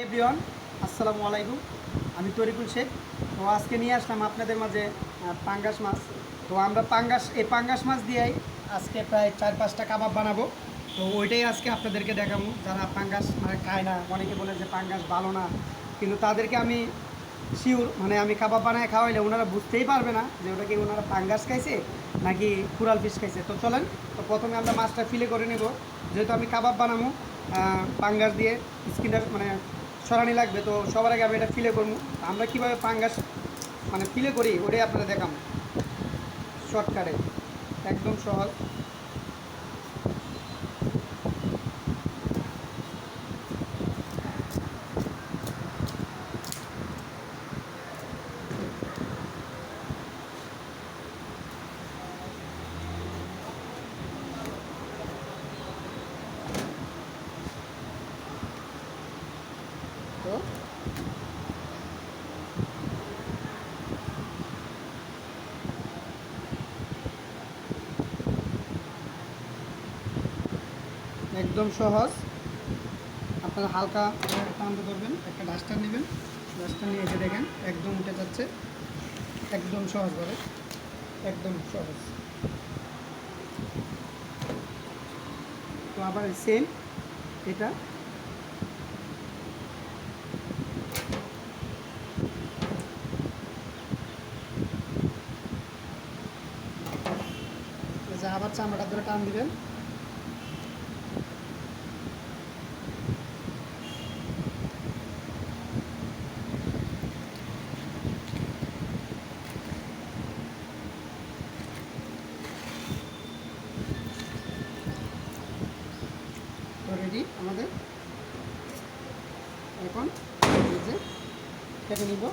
Everyone, আসসালামু আলাইকুম। আমি তরিকুল শেখ। তো আজকে নিয়ে আসলাম আপনাদের মাঝে পাঙ্গাস মাছ। তো আমরা পাঙ্গাস মাছ দিয়েই আজকে প্রায় 4-5টা কাবাব বানাবো। তো ওইটাই আজকে আপনাদেরকে দেখাবো। যারা পাঙ্গাস মানে খায় না, অনেকে বলে যে পাঙ্গাস ভালো না, কিন্তু তাদেরকে আমি শিওর মানে আমি কাবাব বানায় খাওয়াইলে ওনারা বুঝতেই পারবে না যে ওটা কি ওনারা পাঙ্গাস খাইছে নাকি কুরাল ফিশ খাইছে। তো চলেন, তো প্রথমে আমরা মাছটা ফিলে করে নেব। যেহেতু আমি কাবাব বানাবো পাঙ্গাস দিয়ে, স্কিনটা মানে সরানি লাগবে, তো সবার আগে আমি এটা ফিলে করবো। আমরা কীভাবে পাঙ্গাস মানে ফিলে করি ওটাই আপনারা দেখাবো শর্টকাটে, একদম সহজ। তো একদম সহজ। আপনারা হালকা টানতে করবেন, একটা ডাস্টার নেবেন, ডাস্টার নিয়ে এসে দেখেন একদম উঠে যাচ্ছে, একদম সহজভাবে, একদম সহজ। তো আবার সেম এটা আবার চামড়াটা ধরে টান দিবেন। তো রেডি আমাদের। এখন এই যে কেটে নিব।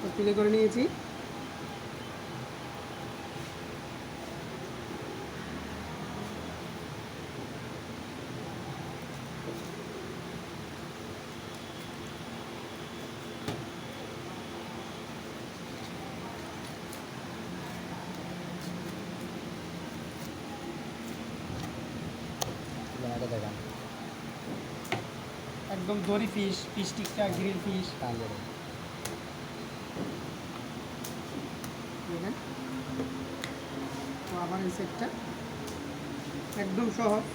তো তুলে করে নিয়েছি। একদম দড়ি ফিশ, ফিশ টিক্কা, গ্রিল ফিশ দেখেন। তো আবার এই সেটটা একদম সহজ।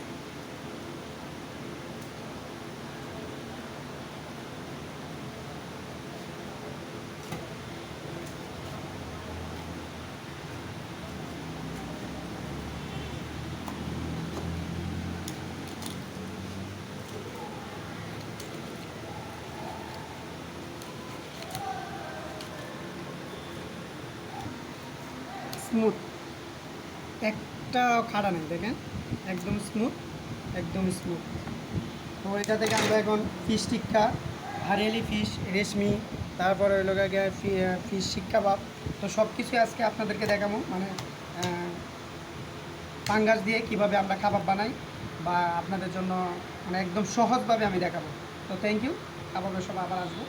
স্মুথ, একটা খাড়া নেই, দেখেন একদম স্মুথ, একদম স্মুথ। তো এটা থেকে আমরা এখন ফিশ টিক্কা, হারিয়ালি ফিশ, রেশমি, তারপরে ওই লোক ফিশ শিক কাবাব, তো সব কিছুই আজকে আপনাদেরকে দেখাবো। মানে পাঙ্গাস দিয়ে কিভাবে আমরা কাবাব বানাই বা আপনাদের জন্য মানে একদম সহজভাবে আমি দেখাবো। তো থ্যাংক ইউ, কাবাবের সব আবার আসবো।